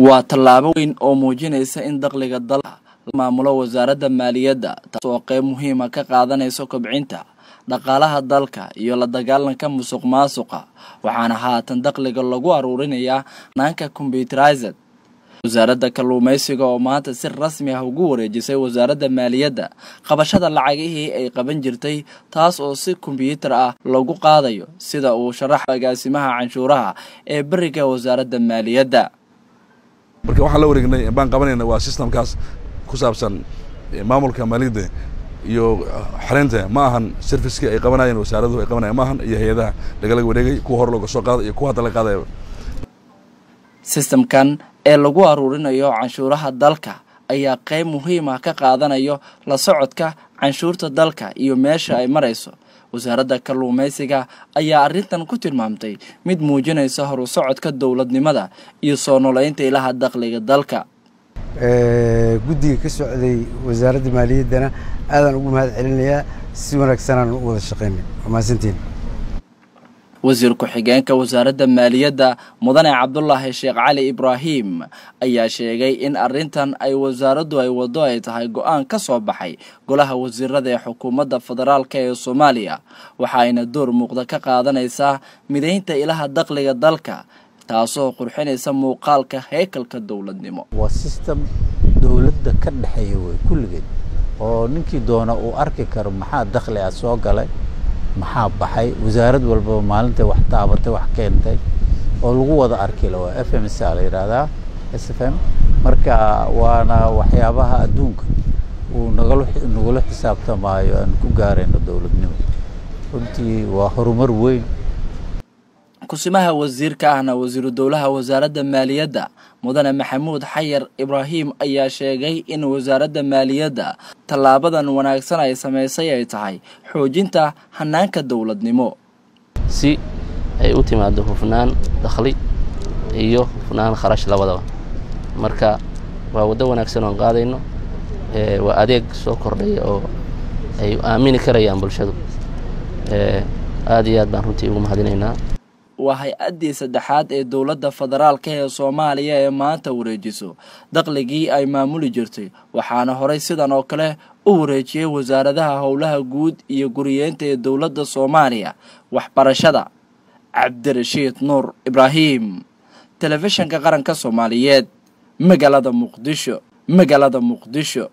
waa tallaabo weyn oo muujinaysa in dakhliga dalka la maamulo wasaaradda maaliyadda taasoo qayb muhiim ah ka qaadanaysa kobcinta dhaqaalaha dalka iyo la dagaalanka musuqmaasuqa waxaana haatan dakhliga lagu aruurinayaa hanaanka computerized wasaaradda kalluumaysiga oo maanta si rasmi ah ugu wareejisay wasaaradda maaliyadda qabashada lacagihii ay qaban jirtay taas oo si computer ah lagu qaadayo sida uu sharax agaasimaha canshuuraha ee bariga wasaaradda maaliyadda marka waxaan la wareegnay baan qabanayna waa systemkaas ku saabsan maamulka maaliyadda iyo xareynta ma ahan serviceki ay qabanayeen wasaaraddu ay qabanayeen ma ahan iyo hay'adaha laga wareegay kuwa hor looga soo qaaday iyo kuwa hadda la qaadayo systemkan ee lagu aruurinayo canshuuraha dalka ayaa qayb muhiim ah ka qaadanayo la socodka canshuurta dalka iyo meesha ay marayso wasaaradda kalluumaysiga ayaa arrintan ku tilmaamtay mid muujinaysa horu socodka dawladnimada iyo soo noolaynta ilaha dakhliga dalka guddiga ka socday wasaaradda maaliyaddana aadan ugu mahad celinayaa si wanaagsanaan u wada shaqeynay mahadsantiin wasiir ku-xigeenka wasaaradda maaliyadda mudane cabdullaahi sheekh cali ibraahim ayaa sheegay in arrintan ay wasaaraddu ay wado ay tahay go'aan ka soo baxay golaha wasiirada ee xukuumadda federaalka ee Soomaaliya waxaayna door muuqda ka qaadanaysaa mideynta ilaha dakhliga dalka taasoo qurxinaysa muuqaalka heekalka dawladnimo waa system dawladda ka dhaxeeya way kulligeed oo ninkii doona uu arki karo maxaa dakhli ah soo galay maxaa baxay wasaarad walba maalinta wax taabatay wax keentay oo lagu wada arki waa FMC la yiraahdaa SFM marka waana waxyaabaha adduunka uu nagala xisaabtamayo aan ku gaarayno dawladnimo runtii waa horumar weyn kusimaha wasiirka ahna wasiiru dawlaha wasaaradda maaliyadda mudane maxamuud xayir ibraahim ayaa sheegay in wasaaradda maaliyadda tallaabadan wanaagsan ay sameysay ay tahay xoojinta hanaanka dawladnimo si ay u timaado hufnaan dakhli iyo hufnaan kharash labadaba marka waa wada wanaagsan oo qaadayno waa adeeg soo kordhay oo ay aamini karayaan bulshadu aad iyo aad baan runtii ugu mahadinaynaa waa hay-addii saddexaad ee dawladda federaalka ee Soomaaliya ee maanta wareejiso dakhligii ay maamuli jirtay waxaana horay sidan oo kale u wareejiyay wasaaradaha howlaha guud iyo guriyeenta ee dawladda Soomaaliya waxbarashada Cabdirashiid Nuur Ibraahim telefishinka qaranka Soomaaliyeed magaalada Muqdisho